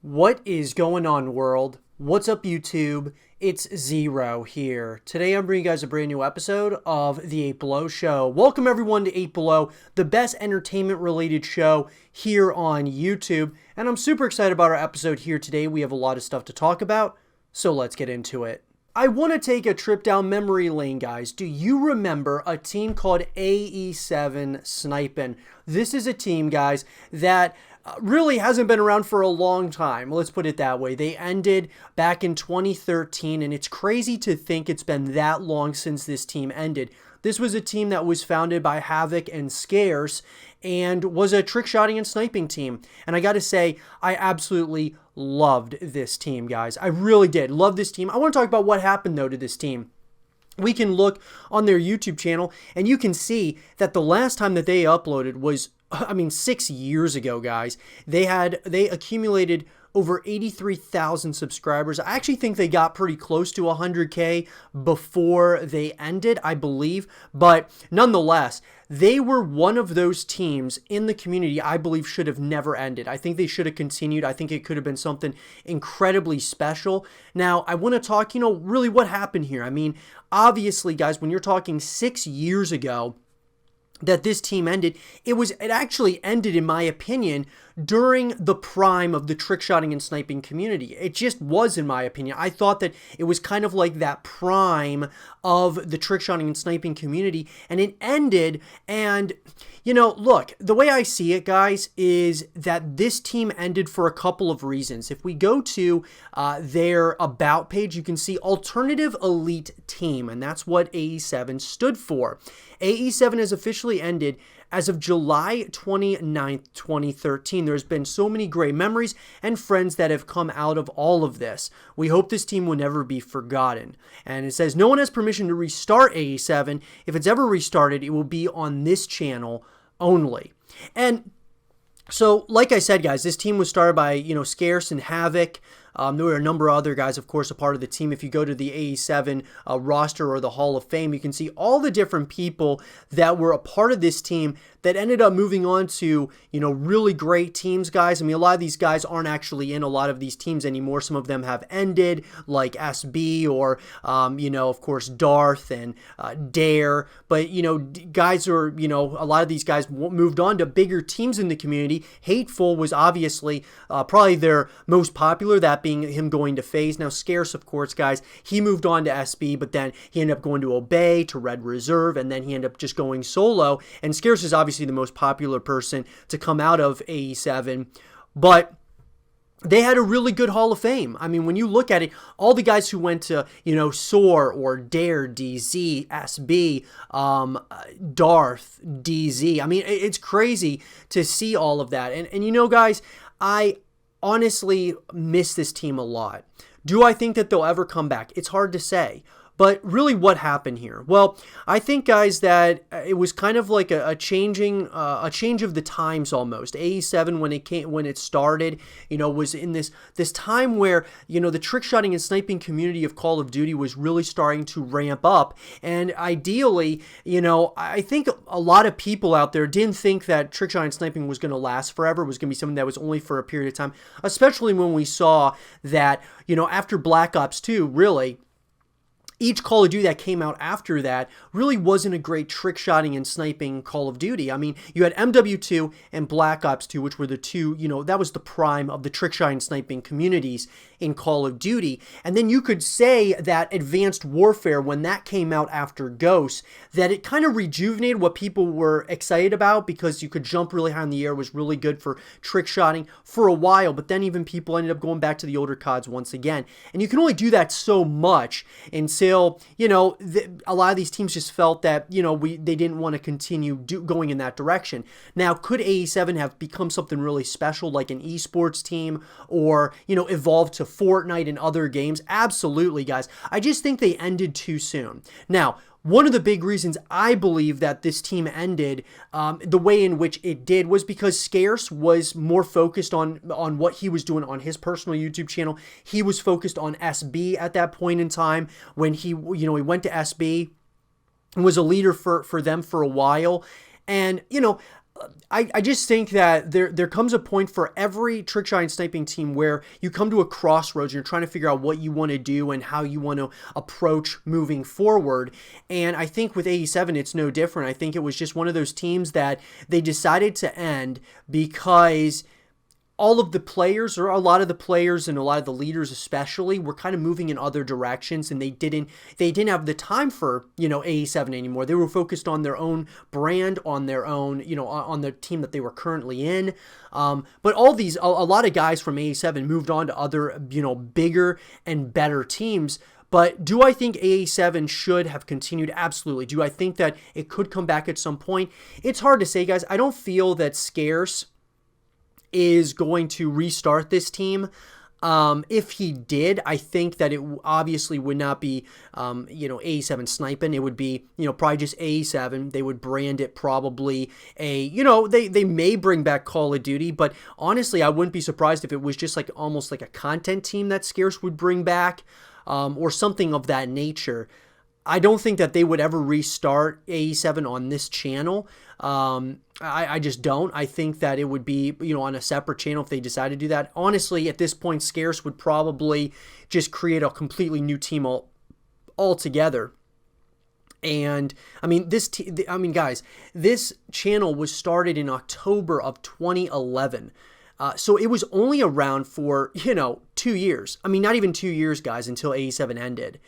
What is going on, world? What's up, YouTube? It's Zero here. Today I'm bringing you guys a brand new episode of The 8 Below Show. Welcome everyone to 8 Below, the best entertainment related show here on YouTube. And I'm super excited about our episode here today. We have a lot of stuff to talk about, so let's get into it. I want to take a trip down memory lane, guys. Do you remember a team called AE7 Sniping? This is a team, guys, that really hasn't been around for a long time. Let's put it that way. They ended back in 2013, and it's crazy to think it's been that long since this team ended. This was a team that was founded by Havoc and Scarce and was a trick-shotting and sniping team. And I got to say, I absolutely loved this team, guys. I really did love this team. I want to talk about what happened, though, to this team. We can look on their YouTube channel, and you can see that the last time that they uploaded was 6 years ago, guys. They accumulated over 83,000 subscribers. I actually think they got pretty close to 100K before they ended, I believe. But nonetheless, they were one of those teams in the community I believe should have never ended. I think they should have continued. I think it could have been something incredibly special. Now, I want to talk, really what happened here. Obviously, guys, when you're talking 6 years ago, that this team ended, it actually ended, in my opinion, during the prime of the trick-shotting and sniping community. It just was, in my opinion. I thought that it was kind of like that prime of the trick-shotting and sniping community, and it ended, and look, the way I see it, guys, is that this team ended for a couple of reasons. If we go to their About page, you can see Alternative Elite Team, and that's what AE7 stood for. AE7 has officially ended as of July 29th, 2013. There's been so many great memories and friends that have come out of all of this. We hope this team will never be forgotten. And it says, no one has permission to restart AE7. If it's ever restarted, it will be on this channel only. And so, like I said, guys, this team was started by, Scarce and Havoc. There were a number of other guys, of course, a part of the team. If you go to the AE7 roster or the Hall of Fame, you can see all the different people that were a part of this team that ended up moving on to, really great teams, guys. A lot of these guys aren't actually in a lot of these teams anymore. Some of them have ended, like SB or, of course, Darth and Dare. But, guys are, a lot of these guys moved on to bigger teams in the community. Hateful was obviously probably their most popular, that being him going to FaZe. Now, Scarce, of course, guys, he moved on to SB, but then he ended up going to Obey, to Red Reserve, and then he ended up just going solo. And Scarce is obviously the most popular person to come out of AE7, but they had a really good Hall of Fame. When you look at it, all the guys who went to, Soar or Dare, DZ, SB, Darth, DZ. It's crazy to see all of that. And guys, I honestly miss this team a lot. Do I think that they'll ever come back? It's hard to say. But really, what happened here? Well, I think, guys, that it was kind of like a change of the times almost. AE7, when it started, was in this time where the trick-shotting and sniping community of Call of Duty was really starting to ramp up, and ideally, I think a lot of people out there didn't think that trick-shotting and sniping was going to last forever. It was going to be something that was only for a period of time, especially when we saw that after Black Ops 2, really, each Call of Duty that came out after that really wasn't a great trick-shotting and sniping Call of Duty. You had MW2 and Black Ops 2, which were the two, that was the prime of the trick-shotting and sniping communities in Call of Duty. And then you could say that Advanced Warfare, when that came out after Ghosts, that it kind of rejuvenated what people were excited about, because you could jump really high in the air, was really good for trick-shotting for a while, but then even people ended up going back to the older CODs once again. And you can only do that so much until, a lot of these teams just felt that, they didn't want to continue going in that direction. Now, could AE7 have become something really special, like an esports team, or, evolve to Fortnite and other games? Absolutely, guys. I just think they ended too soon. Now, one of the big reasons I believe that this team ended the way in which it did was because Scarce was more focused on what he was doing on his personal YouTube channel. He was focused on SB at that point in time when he went to SB and was a leader for them for a while. And, I just think that there comes a point for every trickshot and sniping team where you come to a crossroads and you're trying to figure out what you want to do and how you want to approach moving forward. And I think with AE7, it's no different. I think it was just one of those teams that they decided to end because all of the players, or a lot of the players and a lot of the leaders especially, were kind of moving in other directions, and they didn't have the time for, AE7 anymore. They were focused on their own brand, on their own, on the team that they were currently in. But all these, a lot of guys from AE7 moved on to other, bigger and better teams. But do I think AE7 should have continued? Absolutely. Do I think that it could come back at some point? It's hard to say, guys. I don't feel that Scarce is going to restart this team. If he did, I think that it obviously would not be, AE7 sniping. It would be, probably just AE7. They would brand it probably they may bring back Call of Duty, but honestly, I wouldn't be surprised if it was just like almost like a content team that Scarce would bring back, or something of that nature. I don't think that they would ever restart AE7 on this channel. I just don't. I think that it would be, on a separate channel if they decide to do that. Honestly, at this point, Scarce would probably just create a completely new team altogether. And I mean, guys, this channel was started in October of 2011. So it was only around for, 2 years. I mean, not even 2 years, guys, until AE7 ended.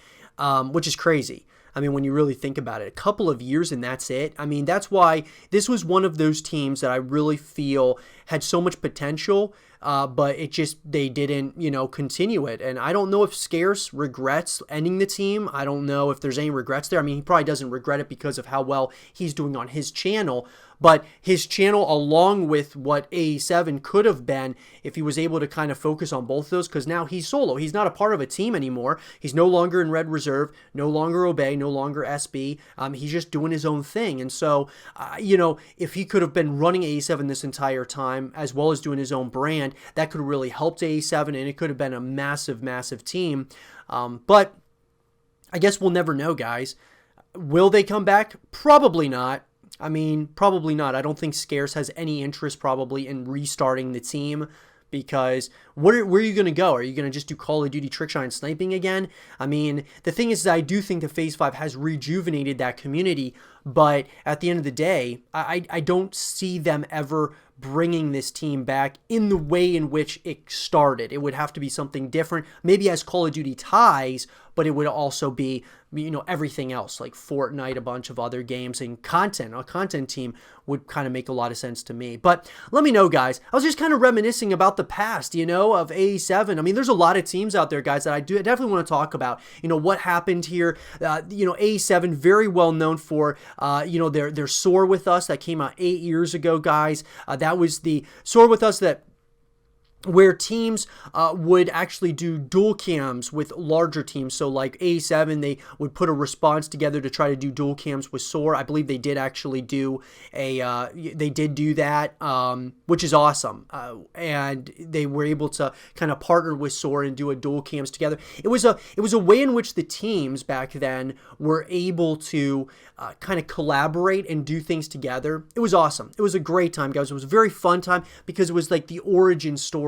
Which is crazy. I mean, when you really think about it, a couple of years and that's it. I mean, that's why this was one of those teams that I really feel had so much potential, but they didn't, continue it. And I don't know if Scarce regrets ending the team. I don't know if there's any regrets there. I mean, he probably doesn't regret it because of how well he's doing on his channel. But his channel, along with what AE7 could have been if he was able to kind of focus on both of those, because now he's solo. He's not a part of a team anymore. He's no longer in Red Reserve, no longer Obey, no longer SB. He's just doing his own thing. And so, if he could have been running AE7 this entire time, as well as doing his own brand, that could have really helped AE7, and it could have been a massive, massive team. But I guess we'll never know, guys. Will they come back? Probably not. I mean, probably not. I don't think Scarce has any interest probably in restarting the team, because where are you going to go? Are you going to just do Call of Duty trickshot and sniping again? I mean, the thing is that I do think the Phase 5 has rejuvenated that community, but at the end of the day, I don't see them ever bringing this team back in the way in which it started. It would have to be something different, maybe as Call of Duty ties, but it would also be, everything else like Fortnite, a bunch of other games, and content. A content team would kind of make a lot of sense to me. But let me know, guys. I was just kind of reminiscing about the past, of AE7. I mean, there's a lot of teams out there, guys, that I definitely want to talk about. What happened here. AE7, very well known for, their Soar With Us that came out 8 years ago, guys. That was the Soar With Us where teams would actually do dual cams with larger teams. So like AE7, they would put a response together to try to do dual cams with SOAR. I believe they did actually do that, which is awesome. And they were able to kind of partner with SOAR and do a dual cams together. It was a way in which the teams back then were able to kind of collaborate and do things together. It was awesome. It was a great time, guys. It was a very fun time because it was like the origin story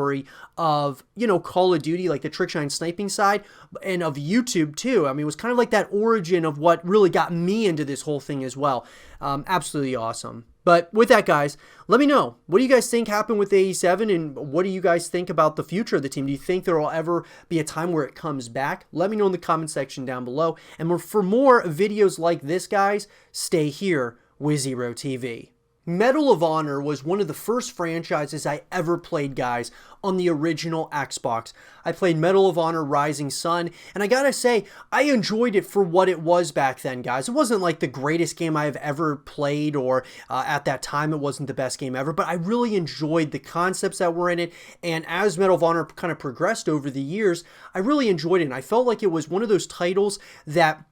of, Call of Duty, like the trickshot and sniping side, and of YouTube too. I mean, it was kind of like that origin of what really got me into this whole thing as well. Absolutely awesome. But with that, guys, let me know. What do you guys think happened with AE7, and what do you guys think about the future of the team? Do you think there will ever be a time where it comes back? Let me know in the comment section down below. And for more videos like this, guys, stay here with Zero TV. Medal of Honor was one of the first franchises I ever played, guys, on the original Xbox. I played Medal of Honor Rising Sun, and I gotta say, I enjoyed it for what it was back then, guys. It wasn't like the greatest game I've ever played, or at that time it wasn't the best game ever, but I really enjoyed the concepts that were in it, and as Medal of Honor kind of progressed over the years, I really enjoyed it, and I felt like it was one of those titles that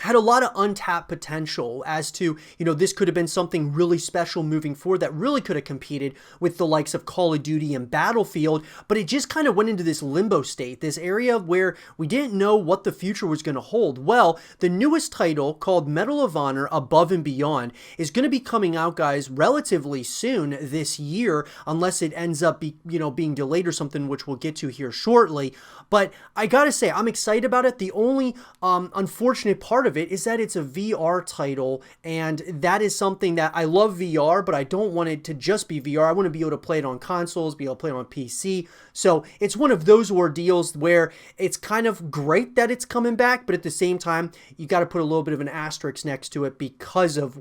had a lot of untapped potential as to, this could have been something really special moving forward that really could have competed with the likes of Call of Duty and Battlefield, but it just kind of went into this limbo state, this area where we didn't know what the future was going to hold. Well, the newest title, called Medal of Honor Above and Beyond, is going to be coming out, guys, relatively soon this year, unless it ends up being delayed or something, which we'll get to here shortly. But I gotta say, I'm excited about it. The only unfortunate part of it is that it's a VR title, and that is something that I love VR, but I don't want it to just be VR. I want to be able to play it on consoles, be able to play it on PC. So it's one of those ordeals where it's kind of great that it's coming back, but at the same time, you got to put a little bit of an asterisk next to it because of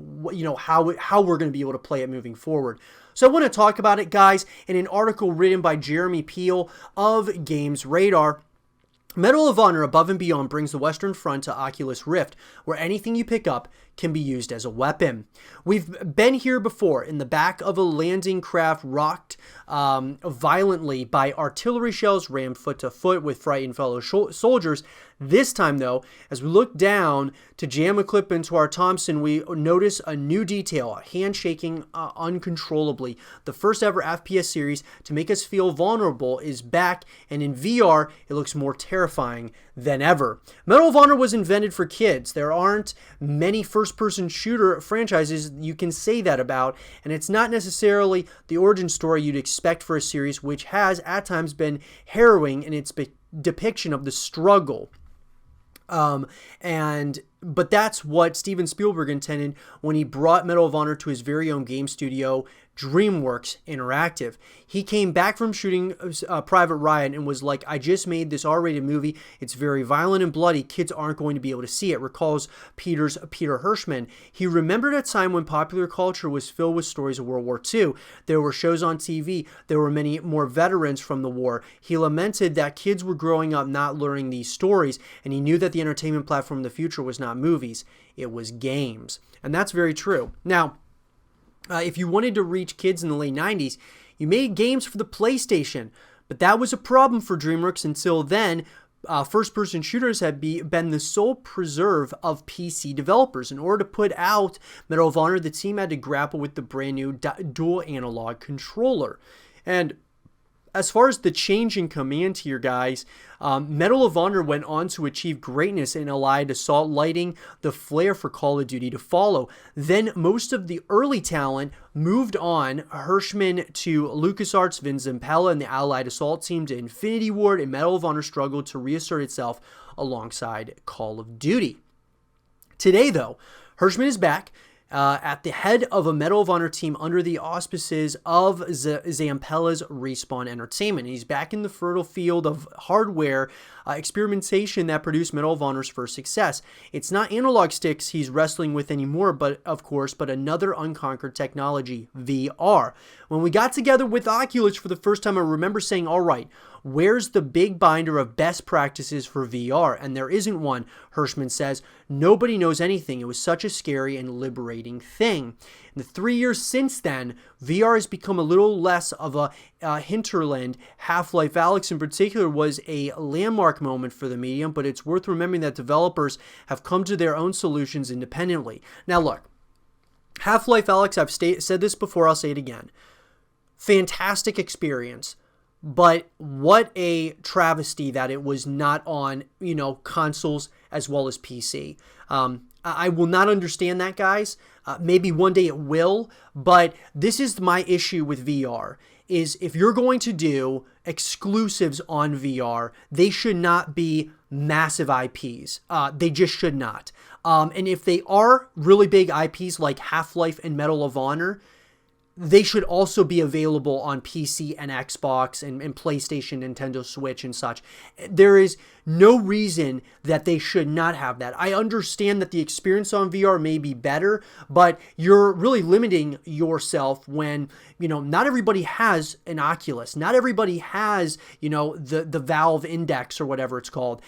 how we're going to be able to play it moving forward. So I want to talk about it, guys, in an article written by Jeremy Peel of Games Radar. Medal of Honor Above and Beyond brings the Western Front to Oculus Rift, where anything you pick up can be used as a weapon. We've been here before, in the back of a landing craft rocked violently by artillery shells rammed foot to foot with frightened fellow soldiers. This time, though, as we look down to jam a clip into our Thompson, we notice a new detail, a hand shaking uncontrollably. The first ever FPS series to make us feel vulnerable is back, and in VR, it looks more terrifying than ever. Medal of Honor was invented for kids. There aren't many first-person shooter franchises you can say that about, and it's not necessarily the origin story you'd expect for a series which has, at times, been harrowing in its depiction of the struggle. But that's what Steven Spielberg intended when he brought Medal of Honor to his very own game studio, DreamWorks Interactive. He came back from shooting Private Ryan and was like, I just made this R-rated movie. It's very violent and bloody. Kids aren't going to be able to see it, recalls Peter Hirschman. He remembered a time when popular culture was filled with stories of World War II. There were shows on TV. There were many more veterans from the war. He lamented that kids were growing up not learning these stories, and he knew that the entertainment platform of the future was not movies. It was games. And that's very true. Now, if you wanted to reach kids in the late 90s, you made games for the PlayStation, but that was a problem for DreamWorks until then. First-person shooters had been the sole preserve of PC developers. In order to put out Medal of Honor, the team had to grapple with the brand new dual analog controller. And as far as the change in command here, guys, Medal of Honor went on to achieve greatness and Allied Assault, lighting the flare for Call of Duty to follow. Then most of the early talent moved on, Hirschman to LucasArts, Vin Zampella, and the Allied Assault team to Infinity Ward, and Medal of Honor struggled to reassert itself alongside Call of Duty. Today, though, Hirschman is back at the head of a Medal of Honor team under the auspices of Zampella's Respawn Entertainment. He's back in the fertile field of hardware experimentation that produced Medal of Honor's first success. It's not analog sticks he's wrestling with anymore, but another unconquered technology, VR. When we got together with Oculus for the first time, I remember saying, all right, where's the big binder of best practices for VR? And there isn't one, Hirschman says. Nobody knows anything. It was such a scary and liberating thing. In the 3 years since then, VR has become a little less of a hinterland. Half-Life Alyx in particular was a landmark moment for the medium, but it's worth remembering that developers have come to their own solutions independently. Now look, Half-Life Alyx, I've said this before, I'll say it again. Fantastic experience. But what a travesty that it was not on, consoles as well as PC. I will not understand that, guys. Maybe one day it will, but this is my issue with VR, is if you're going to do exclusives on VR, they should not be massive IPs. They just should not. And if they are really big IPs like Half-Life and Medal of Honor, they should also be available on PC and Xbox and PlayStation, Nintendo Switch and such. There is no reason that they should not have that. I understand that the experience on VR may be better, but you're really limiting yourself when, not everybody has an Oculus. Not everybody has, the Valve Index or whatever it's called.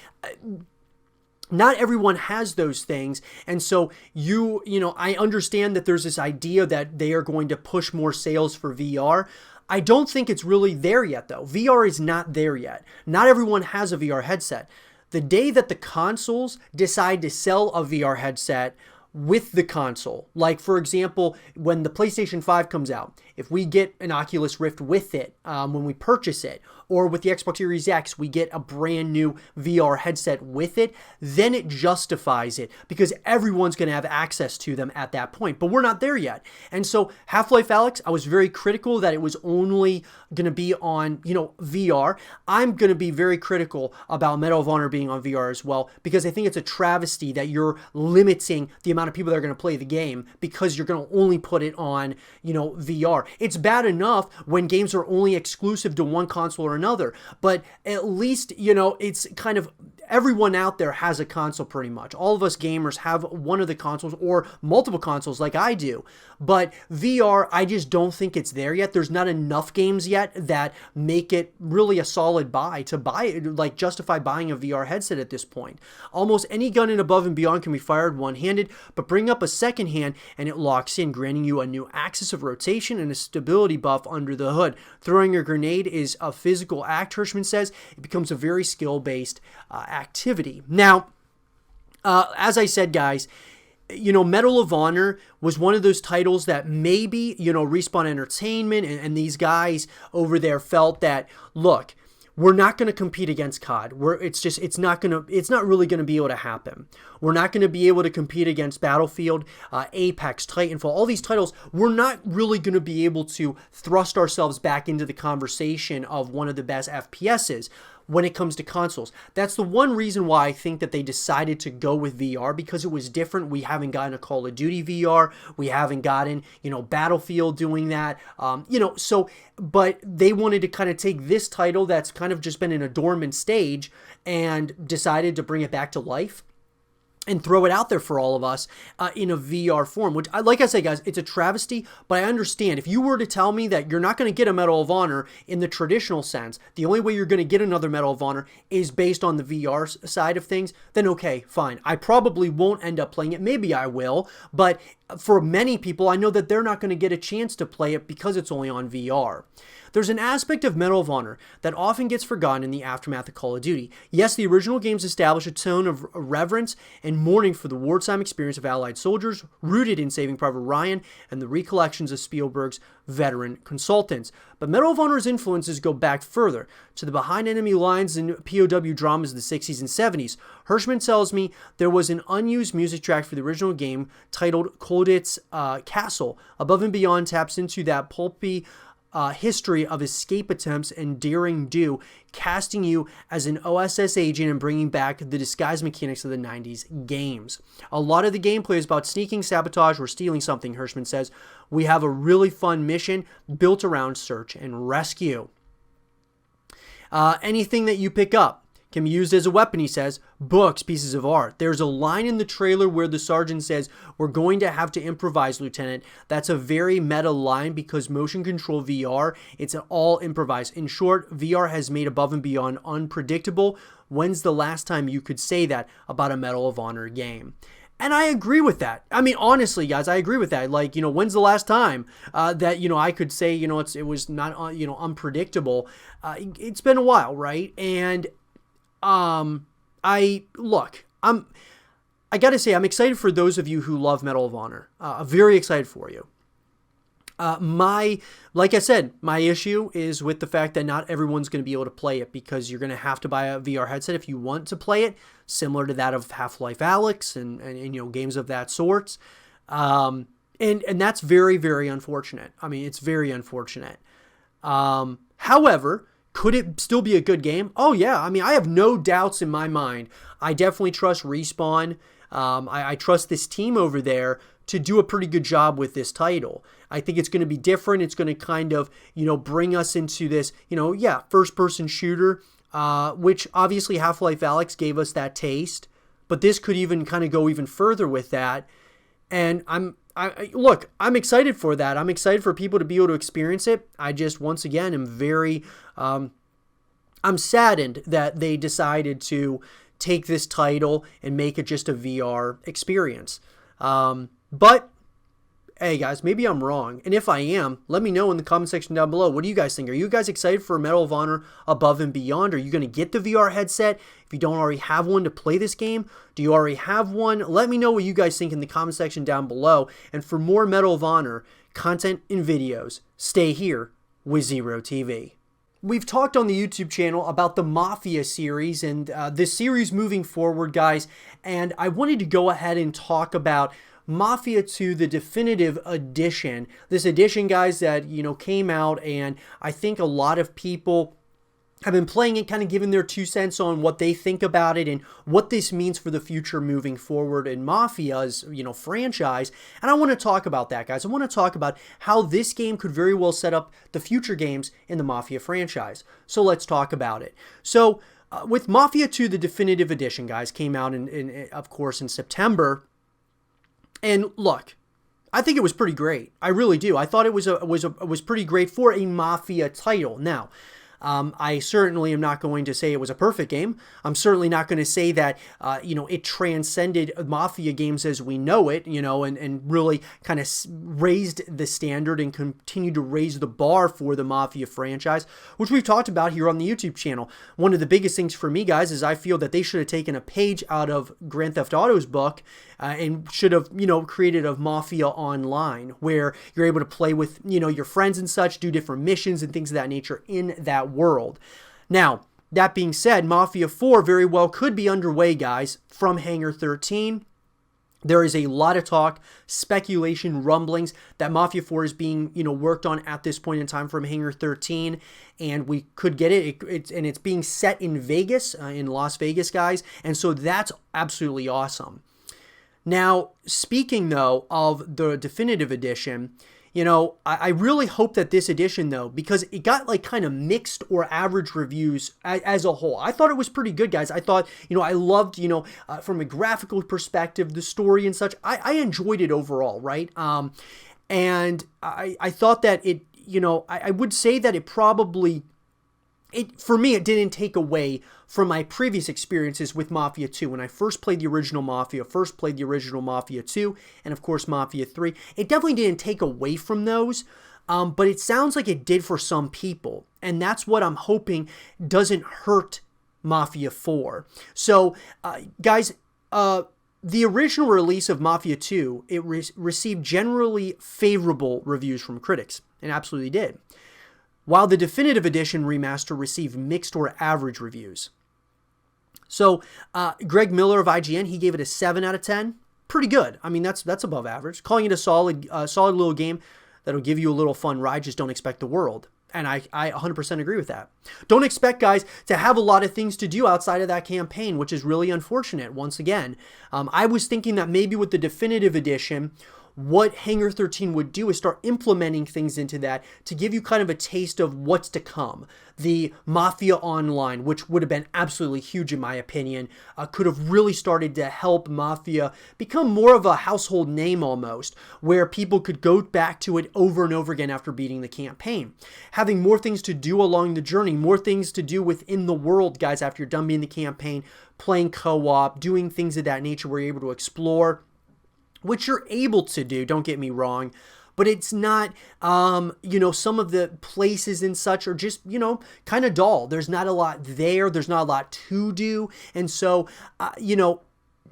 Not everyone has those things, and so I understand that there's this idea that they are going to push more sales for VR. I don't think it's really there yet, though. VR is not there yet. Not everyone has a VR headset. The day that the consoles decide to sell a VR headset with the console, like for example, when the PlayStation 5 comes out, if we get an Oculus Rift with it when we purchase it, or with the Xbox Series X, we get a brand new VR headset with it, then it justifies it because everyone's going to have access to them at that point. But we're not there yet. And so Half-Life Alyx, I was very critical that it was only going to be on, VR. I'm going to be very critical about Medal of Honor being on VR as well, because I think it's a travesty that you're limiting the amount of people that are going to play the game because you're going to only put it on, VR. It's bad enough when games are only exclusive to one console or another, but at least, it's kind of everyone out there has a console pretty much. All of us gamers have one of the consoles or multiple consoles like I do. But VR, I just don't think it's there yet. There's not enough games yet that make it really a solid buy to buy it, like justify buying a VR headset at this point. Almost any gun in Above and Beyond can be fired one-handed, but bring up a second hand and it locks in, granting you a new axis of rotation and a stability buff under the hood. Throwing a grenade is a physical act, Hirschman says. It becomes a very skill-based activity. Now, as I said, guys, Medal of Honor was one of those titles that maybe, Respawn Entertainment and these guys over there felt that, look, we're not going to compete against COD. It's not really going to be able to happen. We're not going to be able to compete against Battlefield, Apex, Titanfall, all these titles. We're not really going to be able to thrust ourselves back into the conversation of one of the best FPSs when it comes to consoles. That's the one reason why I think that they decided to go with VR, because it was different. We haven't gotten a Call of Duty VR. We haven't gotten, Battlefield doing that. But they wanted to kind of take this title that's kind of just been in a dormant stage and decided to bring it back to life and throw it out there for all of us in a VR form, which, like I said, guys, it's a travesty, but I understand. If you were to tell me that you're not going to get a Medal of Honor in the traditional sense, the only way you're going to get another Medal of Honor is based on the VR side of things, then okay, fine. I probably won't end up playing it. Maybe I will, but for many people, I know that they're not going to get a chance to play it because it's only on VR. There's an aspect of Medal of Honor that often gets forgotten in the aftermath of Call of Duty. Yes, the original games establish a tone of reverence and mourning for the wartime experience of Allied soldiers, rooted in Saving Private Ryan and the recollections of Spielberg's veteran consultants. But Medal of Honor's influences go back further, to the behind enemy lines and POW dramas of the 60s and 70s. Hirschman tells me there was an unused music track for the original game titled Colditz Castle. Above and Beyond taps into that pulpy history of escape attempts and daring do, casting you as an OSS agent and bringing back the disguise mechanics of the 90s games. A lot of the gameplay is about sneaking, sabotage, or stealing something, Hirschman says. We have a really fun mission built around search and rescue. Anything that you pick up can be used as a weapon, he says. Books, pieces of art. There's a line in the trailer where the sergeant says, "We're going to have to improvise, Lieutenant." That's a very meta line because motion control VR, it's all improvised. In short, VR has made Above and Beyond unpredictable. When's the last time you could say that about a Medal of Honor game? And I agree with that. I mean, honestly, guys, I agree with that. Like, when's the last time that, I could say, it was not, unpredictable? It's been a while, right? And I gotta say, I'm excited for those of you who love Medal of Honor. Very excited for you. Like I said, my issue is with the fact that not everyone's going to be able to play it, because you're going to have to buy a VR headset if you want to play it, similar to that of Half-Life Alyx and games of that sort. And that's very, very unfortunate. I mean, it's very unfortunate. However, could it still be a good game? Oh, yeah. I mean, I have no doubts in my mind. I definitely trust Respawn. I trust this team over there to do a pretty good job with this title. I think it's going to be different. It's going to kind of, bring us into this, first-person shooter, which obviously Half-Life Alyx gave us that taste. But this could even kind of go even further with that. And I'm excited for that. I'm excited for people to be able to experience it. I just, once again, am very, I'm saddened that they decided to take this title and make it just a VR experience. But hey guys, maybe I'm wrong. And if I am, let me know in the comment section down below. What do you guys think? Are you guys excited for Medal of Honor Above and Beyond? Are you going to get the VR headset if you don't already have one to play this game? Do you already have one? Let me know what you guys think in the comment section down below. And for more Medal of Honor content and videos, stay here with Zero TV. We've talked on the YouTube channel about the Mafia series and this series moving forward, guys. And I wanted to go ahead and talk about Mafia 2, the definitive edition. This edition, guys, that, came out, and I think a lot of people have been playing it, kind of giving their 2 cents on what they think about it and what this means for the future moving forward in Mafia's, franchise. And I want to talk about that, guys. I want to talk about how this game could very well set up the future games in the Mafia franchise. So let's talk about it. So with Mafia 2, the definitive edition, guys, came out of course in September. And look, I think it was pretty great. I really do. I thought it was pretty great for a Mafia title. Now, I certainly am not going to say it was a perfect game. I'm certainly not going to say that, it transcended Mafia games as we know it, and really kind of raised the standard and continued to raise the bar for the Mafia franchise, which we've talked about here on the YouTube channel. One of the biggest things for me, guys, is I feel that they should have taken a page out of Grand Theft Auto's book and should have, created a Mafia Online where you're able to play with, your friends and such, do different missions and things of that nature in that world. Now, that being said, Mafia 4 very well could be underway, guys, from Hangar 13. There is a lot of talk, speculation, rumblings that Mafia 4 is being, worked on at this point in time from Hangar 13, and we could get it. It's being set in Vegas, in Las Vegas, guys, and so that's absolutely awesome. Now, speaking, though, of the definitive edition, I really hope that this edition, though, because it got like kind of mixed or average reviews as a whole. I thought it was pretty good, guys. I thought, I loved, from a graphical perspective, the story and such. I enjoyed it overall, right? And I thought that it, I would say that it probably, for me, it didn't take away from my previous experiences with Mafia 2. When I first played the original Mafia, played the original Mafia 2, and of course Mafia 3, it definitely didn't take away from those, but it sounds like it did for some people, and that's what I'm hoping doesn't hurt Mafia 4. So, guys, the original release of Mafia 2, it received generally favorable reviews from critics, and absolutely did, while the definitive edition remaster received mixed or average reviews. So, Greg Miller of IGN, he gave it a 7 out of 10. Pretty good. I mean, that's above average. Calling it a solid little game that'll give you a little fun ride. Just don't expect the world. And I 100% agree with that. Don't expect, guys, to have a lot of things to do outside of that campaign, which is really unfortunate, once again. I was thinking that maybe with the definitive edition, what Hangar 13 would do is start implementing things into that to give you kind of a taste of what's to come. The Mafia Online, which would have been absolutely huge in my opinion, could have really started to help Mafia become more of a household name almost, where people could go back to it over and over again after beating the campaign. Having more things to do along the journey, more things to do within the world, guys, after you're done beating the campaign, playing co-op, doing things of that nature where you're able to explore, which you're able to do, don't get me wrong, but it's not, some of the places and such are just, kind of dull. There's not a lot there. There's not a lot to do. And so,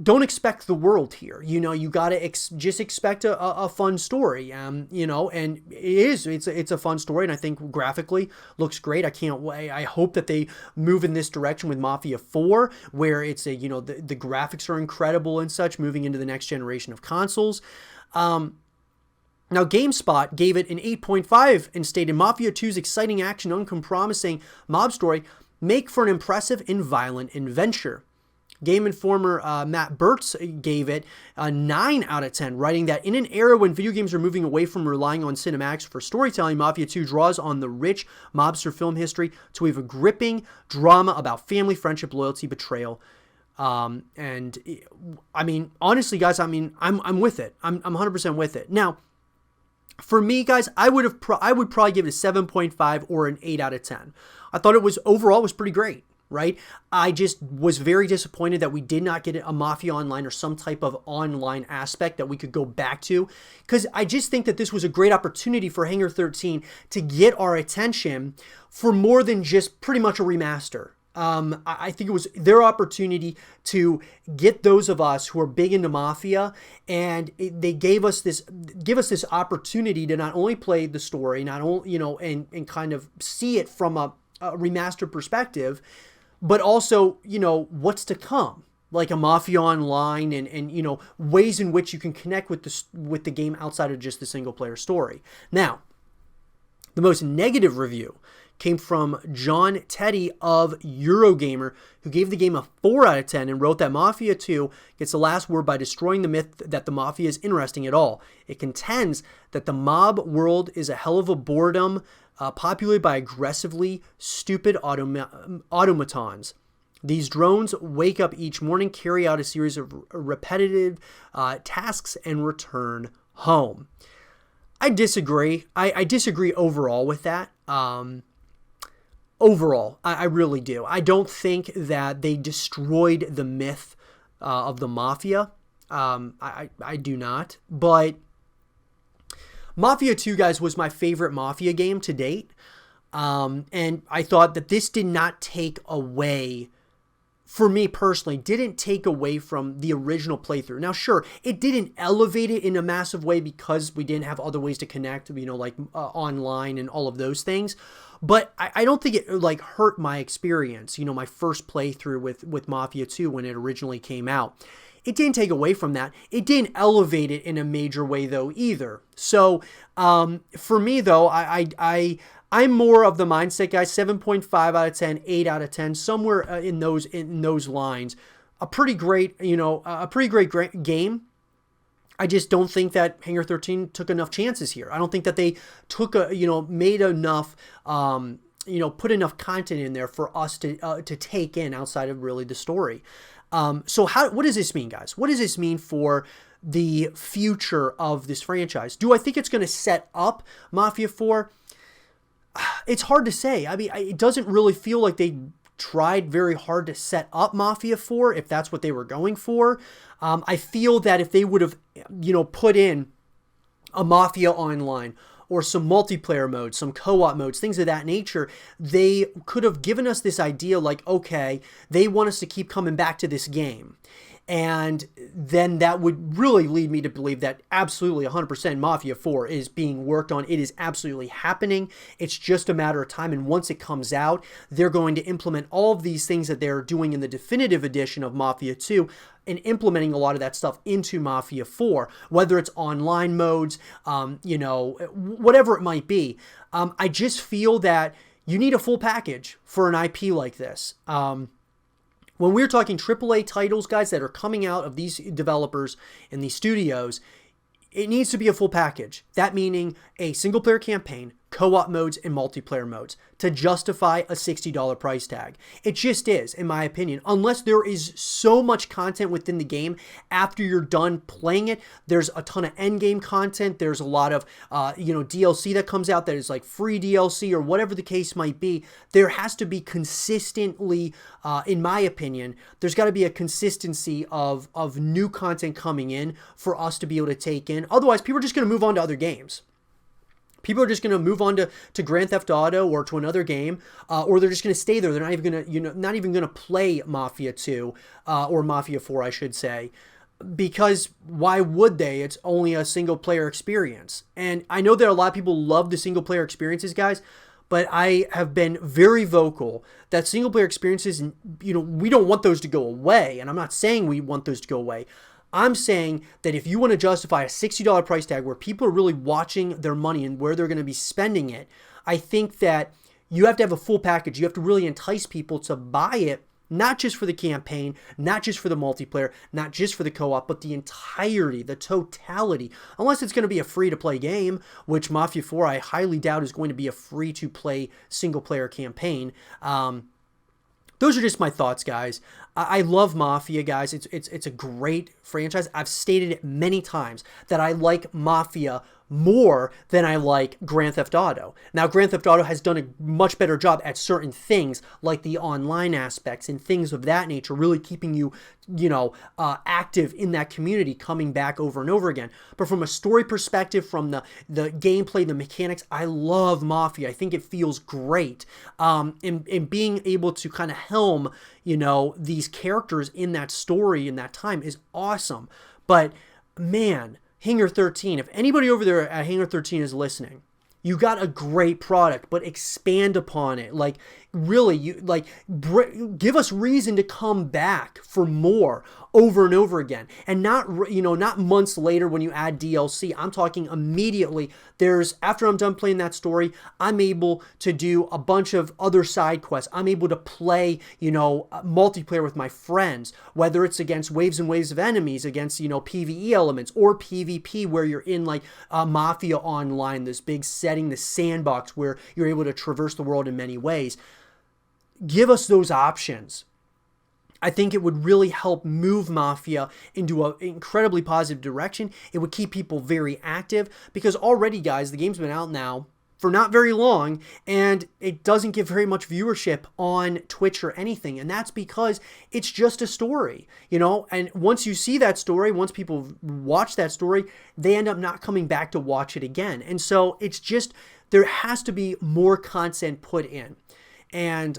don't expect the world here. You got to just expect a fun story, and it's a fun story, and I think graphically looks great. I can't wait. I hope that they move in this direction with Mafia 4, where it's the graphics are incredible and such, moving into the next generation of consoles. Now, GameSpot gave it an 8.5 and stated, Mafia 2's exciting action, uncompromising mob story make for an impressive and violent adventure. Game Informer Matt Burtz gave it a 9 out of 10, writing that in an era when video games are moving away from relying on cinematics for storytelling, Mafia 2 draws on the rich mobster film history to weave a gripping drama about family, friendship, loyalty, betrayal. And I mean, honestly, guys, I'm with it. I'm 100% with it. Now, for me, guys, I would probably give it a 7.5 or an 8 out of 10. I thought it was overall was pretty great. right? I just was very disappointed that we did not get a Mafia Online or some type of online aspect that we could go back to, because I just think that this was a great opportunity for Hangar 13 to get our attention for more than just pretty much a remaster. I think it was their opportunity to get those of us who are big into Mafia, and they give us this opportunity to not only play the story, not only, and kind of see it from a remastered perspective, but also, what's to come, like a Mafia Online and ways in which you can connect with the game outside of just the single player story. Now, the most negative review came from John Teddy of Eurogamer, who gave the game a 4 out of 10 and wrote that Mafia 2 gets the last word by destroying the myth that the Mafia is interesting at all. It contends that the mob world is a hell of a boredom, populated by aggressively stupid automatons. These drones wake up each morning, carry out a series of repetitive tasks, and return home. I disagree. I disagree overall with that. Overall, I really do. I don't think that they destroyed the myth of the Mafia. I do not. But Mafia 2, guys, was my favorite Mafia game to date. And I thought that this did not take away, for me personally, didn't take away from the original playthrough. Now, sure, it didn't elevate it in a massive way because we didn't have other ways to connect, like online and all of those things. But I don't think it hurt my experience, my first playthrough with Mafia 2 when it originally came out. It didn't take away from that. It didn't elevate it in a major way, though, either. So for me, though, I'm more of the mindset, guys. 7.5 out of 10, 8 out of 10, somewhere in those lines. A pretty great, great game. I just don't think that Hangar 13 took enough chances here. I don't think that they took made enough, put enough content in there for us to take in outside of really the story. So what does this mean, guys? What does this mean for the future of this franchise? Do I think it's going to set up Mafia 4? It's hard to say. I mean, it doesn't really feel like they tried very hard to set up Mafia 4, if that's what they were going for. I feel that if they would have, put in a Mafia Online or some multiplayer modes, some co-op modes, things of that nature, they could have given us this idea like, okay, they want us to keep coming back to this game. And then that would really lead me to believe that absolutely 100% Mafia 4 is being worked on. It is absolutely happening. It's just a matter of time. And once it comes out, they're going to implement all of these things that they're doing in the definitive edition of Mafia 2 and implementing a lot of that stuff into Mafia 4, whether it's online modes, whatever it might be. I just feel that you need a full package for an IP like this. When we're talking AAA titles, guys, that are coming out of these developers and these studios, it needs to be a full package. That meaning a single-player campaign, co-op modes, and multiplayer modes to justify a $60 price tag. It just is, in my opinion. Unless there is so much content within the game after you're done playing it. There's a ton of endgame content. There's a lot of, DLC that comes out that is like free DLC or whatever the case might be. There has to be consistently, in my opinion, there's got to be a consistency of new content coming in for us to be able to take in. Otherwise, people are just going to move on to other games. People are just going to move on to Grand Theft Auto or to another game, or they're just going to stay there. They're not even going to, not even going to play Mafia 2 or Mafia 4, I should say, because why would they? It's only a single player experience. And I know that a lot of people love the single player experiences, guys, but I have been very vocal that single player experiences, we don't want those to go away. And I'm not saying we want those to go away. I'm saying that if you want to justify a $60 price tag where people are really watching their money and where they're going to be spending it, I think that you have to have a full package. You have to really entice people to buy it, not just for the campaign, not just for the multiplayer, not just for the co-op, but the entirety, the totality. Unless it's going to be a free-to-play game, which Mafia 4 I highly doubt is going to be a free-to-play single-player campaign. Those are just my thoughts, guys. I love Mafia, guys. It's a great franchise. I've stated it many times that I like Mafia more than I like Grand Theft Auto. Now, Grand Theft Auto has done a much better job at certain things, like the online aspects and things of that nature, really keeping you, active in that community, coming back over and over again. But from a story perspective, from the gameplay, the mechanics, I love Mafia. I think it feels great. And being able to kind of helm, these characters in that story in that time is awesome. But man, Hangar 13, if anybody over there at Hangar 13 is listening, you got a great product, but expand upon it. Like, really, give us reason to come back for more over and over again. And not months later when you add DLC. I'm talking immediately. After I'm done playing that story, I'm able to do a bunch of other side quests. I'm able to play, multiplayer with my friends, whether it's against waves and waves of enemies, against, PvE elements, or PvP, where you're in like Mafia Online, this big setting, this sandbox where you're able to traverse the world in many ways. Give us those options. I think it would really help move Mafia into an incredibly positive direction. It would keep people very active, because already, guys, the game's been out now for not very long, and it doesn't get very much viewership on Twitch or anything. And that's because it's just a story, and once you see that story, once people watch that story, they end up not coming back to watch it again. And so it's just, there has to be more content put in. And,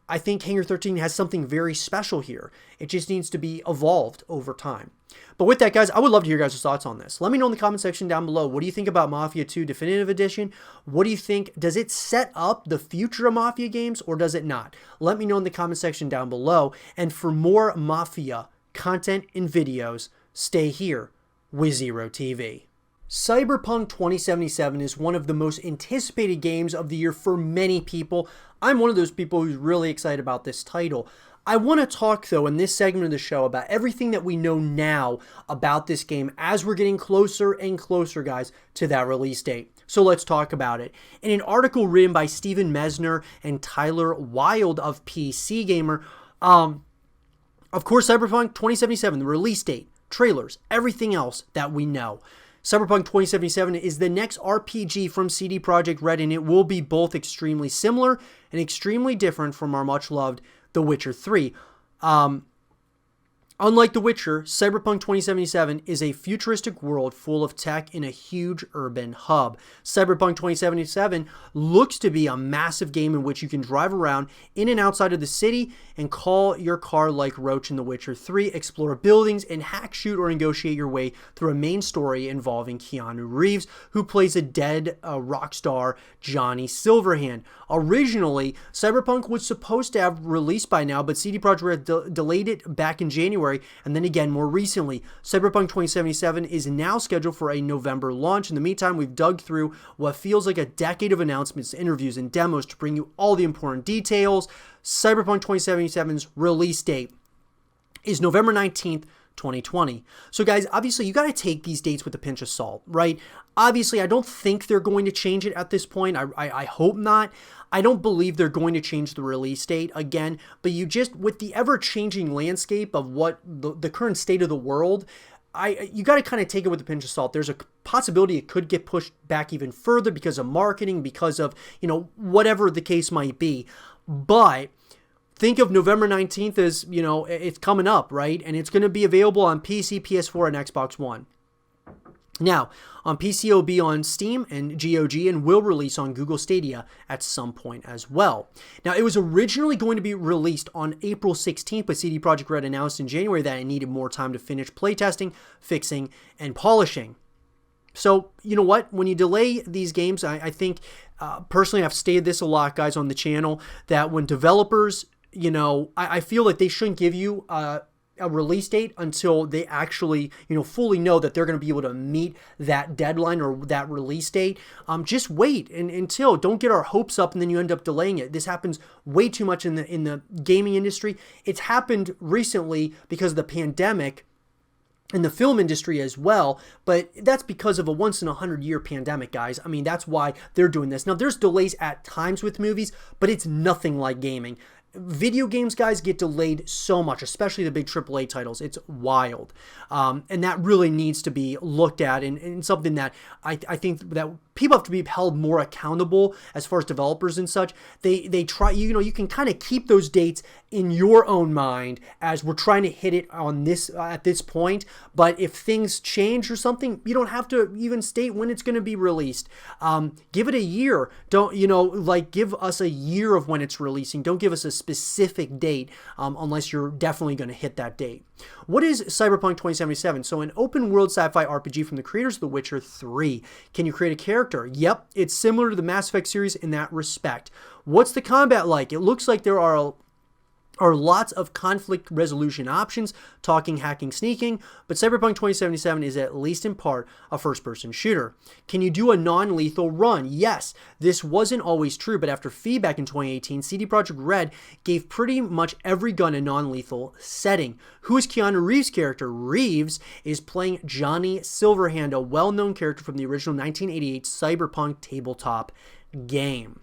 I think Hangar 13 has something very special here. It just needs to be evolved over time. But with that, guys, I would love to hear your guys' thoughts on this. Let me know in the comment section down below. What do you think about Mafia 2 Definitive Edition? What do you think? Does it set up the future of Mafia games, or does it not? Let me know in the comment section down below. And for more Mafia content and videos, stay here with Zero TV. Cyberpunk 2077 is one of the most anticipated games of the year for many people. I'm one of those people who's really excited about this title. I want to talk, though, in this segment of the show about everything that we know now about this game as we're getting closer and closer, guys, to that release date. So let's talk about it. In an article written by Steven Mesner and Tyler Wilde of PC Gamer, of course, Cyberpunk 2077, the release date, trailers, everything else that we know. Cyberpunk 2077 is the next RPG from CD Projekt Red, and it will be both extremely similar and extremely different from our much-loved The Witcher 3. Unlike The Witcher, Cyberpunk 2077 is a futuristic world full of tech in a huge urban hub. Cyberpunk 2077 looks to be a massive game in which you can drive around in and outside of the city and call your car like Roach in The Witcher 3, explore buildings, and hack, shoot, or negotiate your way through a main story involving Keanu Reeves, who plays a dead rock star Johnny Silverhand. Originally, Cyberpunk was supposed to have released by now, but CD Projekt Red delayed it back in January. And then again, more recently, Cyberpunk 2077 is now scheduled for a November launch. In the meantime, we've dug through what feels like a decade of announcements, interviews, and demos to bring you all the important details. Cyberpunk 2077's release date is November 19th, 2020. So guys, obviously you got to take these dates with a pinch of salt, right? Obviously, I don't think they're going to change it at this point. I hope not. I don't believe they're going to change the release date again, but with the ever-changing landscape of what the current state of the world, you got to kind of take it with a pinch of salt. There's a possibility it could get pushed back even further because of marketing, because of, whatever the case might be. But think of November 19th as, it's coming up, right? And it's going to be available on PC, PS4, and Xbox One. Now, on PC, it'll be on Steam and GOG, and will release on Google Stadia at some point as well. Now, it was originally going to be released on April 16th, but CD Projekt Red announced in January that it needed more time to finish playtesting, fixing, and polishing. So, you know what? When you delay these games, I think, personally, I've stated this a lot, guys, on the channel, that when developers, I feel like they shouldn't give you a release date until they actually, fully know that they're going to be able to meet that deadline or that release date. Just wait until, don't get our hopes up and then you end up delaying it. This happens way too much in the gaming industry. It's happened recently because of the pandemic in the film industry as well, but that's because of a once-in-a-100-year pandemic, guys. I mean, that's why they're doing this. Now, there's delays at times with movies, but it's nothing like gaming. video games, guys, get delayed so much, especially the big AAA titles. It's wild. And that really needs to be looked at, and something that I think that people have to be held more accountable as far as developers and such. They try, you can kind of keep those dates in your own mind as we're trying to hit it on this at this point. But if things change or something, you don't have to even state when it's going to be released. Give it a year. Don't, give us a year of when it's releasing. Don't give us a specific date unless you're definitely going to hit that date. What is Cyberpunk 2077? So an open world sci-fi RPG from the creators of The Witcher 3. Can you create a character? Yep, it's similar to the Mass Effect series in that respect. What's the combat like? It looks like there are lots of conflict resolution options, talking, hacking, sneaking, but Cyberpunk 2077 is at least in part a first-person shooter. Can you do a non-lethal run? Yes, this wasn't always true, but after feedback in 2018, CD Projekt Red gave pretty much every gun a non-lethal setting. Who is Keanu Reeves' character? Reeves is playing Johnny Silverhand, a well-known character from the original 1988 Cyberpunk tabletop game.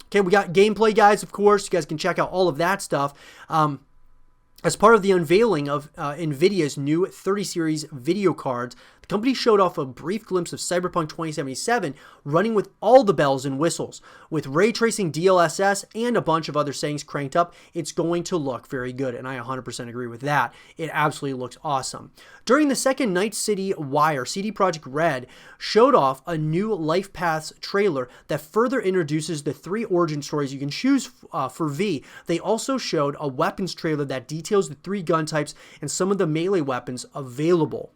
Okay, we got gameplay, guys, of course. You guys can check out all of that stuff. As part of the unveiling of NVIDIA's new 30 series video cards, the company showed off a brief glimpse of Cyberpunk 2077 running with all the bells and whistles. With ray tracing, DLSS, and a bunch of other settings cranked up, it's going to look very good, and I 100% agree with that. It absolutely looks awesome. During the second Night City Wire, CD Projekt Red showed off a new Life Paths trailer that further introduces the 3 origin stories you can choose for V. They also showed a weapons trailer that details the 3 gun types and some of the melee weapons available.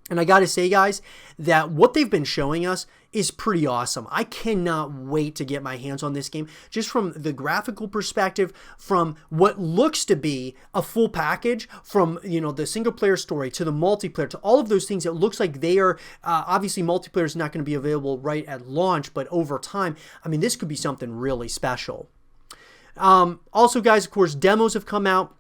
And I gotta say, guys, that what they've been showing us is pretty awesome. I cannot wait to get my hands on this game, just from the graphical perspective, from what looks to be a full package, from, the single player story to the multiplayer, to all of those things. It looks like they are, obviously multiplayer is not going to be available right at launch, but over time, I mean, this could be something really special. Also, guys, of course, demos have come out.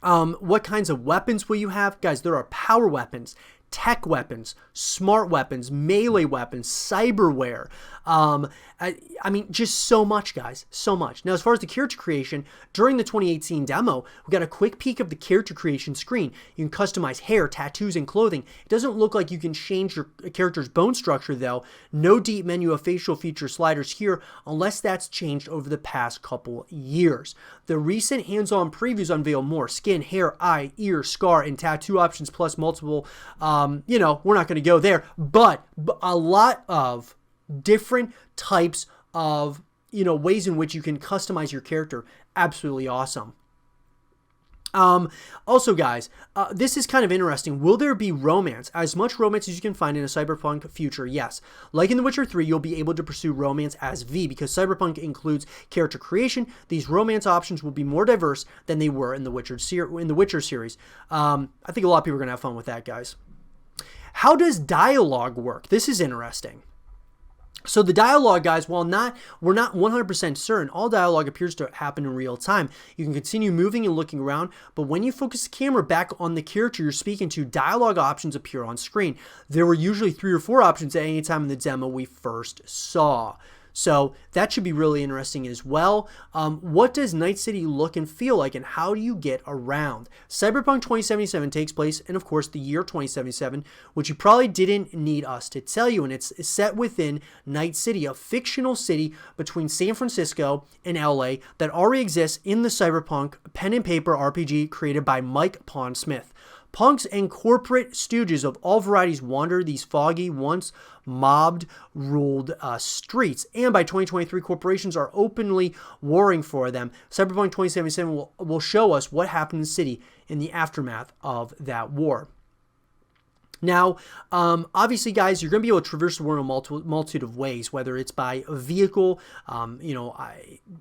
What kinds of weapons will you have? Guys, there are power weapons, tech weapons, smart weapons, melee weapons, cyberware. I mean, just so much, guys, so much. Now, as far as the character creation, during the 2018 demo, we got a quick peek of the character creation screen. You can customize hair, tattoos, and clothing. It doesn't look like you can change your character's bone structure, though. No deep menu of facial feature sliders here, unless that's changed over the past couple years. The recent hands-on previews unveil more skin, hair, eye, ear, scar, and tattoo options, plus multiple, we're not going to go there, but a lot of different types of, ways in which you can customize your character. Absolutely awesome. Also, guys, this is kind of interesting. Will there be romance? As much romance as you can find in a Cyberpunk future, yes. Like in The Witcher 3, you'll be able to pursue romance as V, because Cyberpunk includes character creation. These romance options will be more diverse than they were in the Witcher series. I think a lot of people are going to have fun with that, guys. How does dialogue work? This is interesting. So the dialogue, guys, while we're not 100% certain, all dialogue appears to happen in real time. You can continue moving and looking around, but when you focus the camera back on the character you're speaking to, dialogue options appear on screen. There were usually 3 or 4 options at any time in the demo we first saw. So that should be really interesting as well. What does Night City look and feel like, and how do you get around? Cyberpunk 2077 takes place in, of course, the year 2077, which you probably didn't need us to tell you, and it's set within Night City, a fictional city between San Francisco and LA that already exists in the Cyberpunk pen and paper RPG created by Mike Pondsmith. Punks and corporate stooges of all varieties wander these foggy, once mob-ruled streets, and by 2023, corporations are openly warring for them. Cyberpunk 2077 will show us what happened in the city in the aftermath of that war. Now, obviously, guys, you're going to be able to traverse the world in a multitude of ways, whether it's by a vehicle.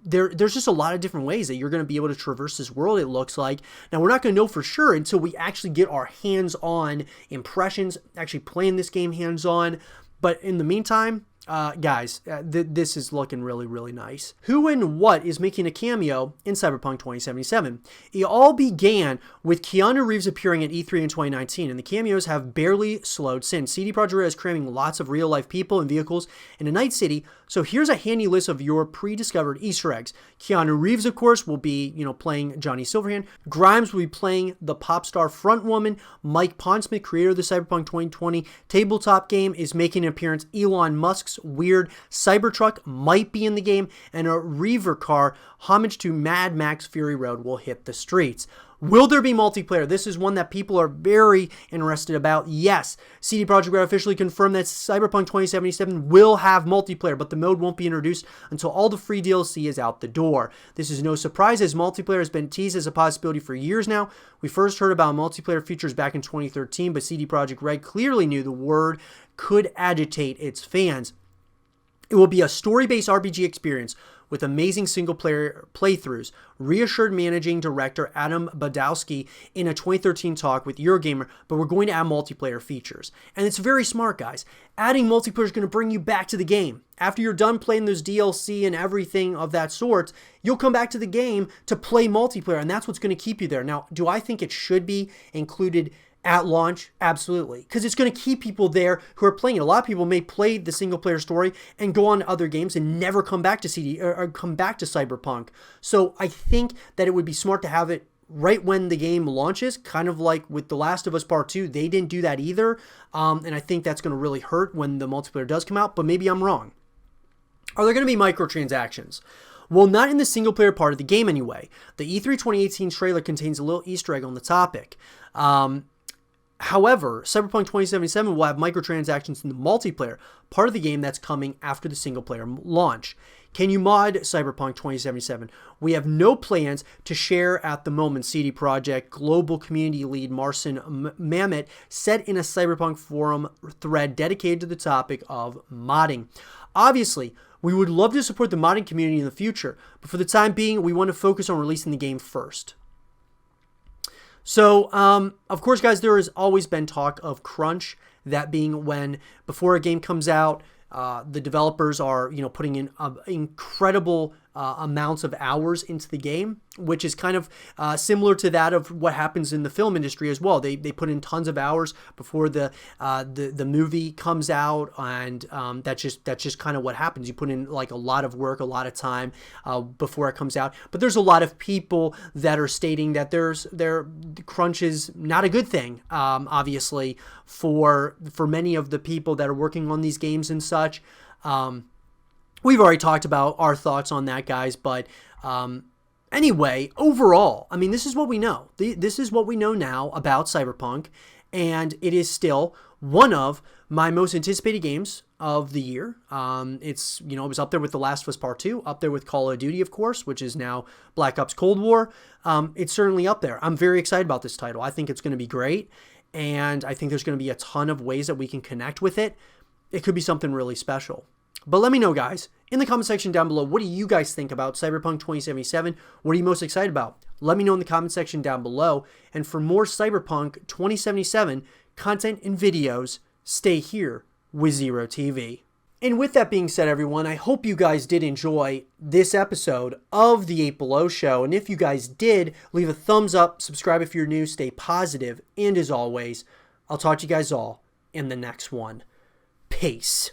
There's just a lot of different ways that you're going to be able to traverse this world, it looks like. Now, we're not going to know for sure until we actually get our hands-on impressions, actually playing this game hands-on. But in the meantime, guys, this is looking really, really nice. Who and what is making a cameo in Cyberpunk 2077? It all began with Keanu Reeves appearing at E3 in 2019, and the cameos have barely slowed since. CD Projekt Red is cramming lots of real-life people and vehicles in a night city, so here's a handy list of your pre-discovered Easter eggs. Keanu Reeves, of course, will be, playing Johnny Silverhand. Grimes will be playing the pop star front woman. Mike Pondsmith, creator of the Cyberpunk 2020 tabletop game, is making an appearance. Elon Musk's weird Cybertruck might be in the game, and a Reaver car, homage to Mad Max Fury Road, will hit the streets. Will there be multiplayer? This is one that people are very interested about. Yes, CD Projekt Red officially confirmed that Cyberpunk 2077 will have multiplayer, but the mode won't be introduced until all the free DLC is out the door. This is no surprise, as multiplayer has been teased as a possibility for years now. We first heard about multiplayer features back in 2013, but CD Projekt Red clearly knew the word could agitate its fans. It will be a story-based RPG experience with amazing single-player playthroughs, reassured managing director Adam Badowski in a 2013 talk with Eurogamer, but we're going to add multiplayer features. And it's very smart, guys. Adding multiplayer is going to bring you back to the game. After you're done playing those DLC and everything of that sort, you'll come back to the game to play multiplayer, and that's what's going to keep you there. Now, do I think it should be included at launch? Absolutely, because it's going to keep people there who are playing it. A lot of people may play the single player story and go on to other games and never come back to CD or come back to Cyberpunk. So I think that it would be smart to have it right when the game launches, kind of like with The Last of Us Part 2. They didn't do that either, and I think that's going to really hurt when the multiplayer does come out, but maybe I'm wrong. Are there going to be microtransactions? Well, not in the single player part of the game anyway. The E3 2018 trailer contains a little Easter egg on the topic. However, Cyberpunk 2077 will have microtransactions in the multiplayer part of the game that's coming after the single-player launch. Can you mod Cyberpunk 2077? We have no plans to share at the moment, CD Projekt Global Community Lead Marcin Mamet said in a Cyberpunk forum thread dedicated to the topic of modding. Obviously, we would love to support the modding community in the future, but for the time being, we want to focus on releasing the game first. So, of course, guys, there has always been talk of crunch, that being when, before a game comes out, the developers are, putting in incredible amounts of hours into the game, which is kind of similar to that of what happens in the film industry as well. They put in tons of hours before the movie comes out, and that's just kind of what happens. You put in like a lot of work, a lot of time before it comes out. But there's a lot of people that are stating that their crunch is not a good thing, obviously for many of the people that are working on these games and such. We've already talked about our thoughts on that, guys, but anyway, overall, I mean, this is what we know. This is what we know now about Cyberpunk, and it is still one of my most anticipated games of the year. It's, it was up there with The Last of Us Part 2, up there with Call of Duty, of course, which is now Black Ops Cold War. It's certainly up there. I'm very excited about this title. I think it's going to be great, and I think there's going to be a ton of ways that we can connect with it. It could be something really special. But let me know, guys, in the comment section down below, what do you guys think about Cyberpunk 2077? What are you most excited about? Let me know in the comment section down below. And for more Cyberpunk 2077 content and videos, stay here with Zero TV. And with that being said, everyone, I hope you guys did enjoy this episode of the 8 Below Show. And if you guys did, leave a thumbs up, subscribe if you're new, stay positive, and as always, I'll talk to you guys all in the next one. Peace.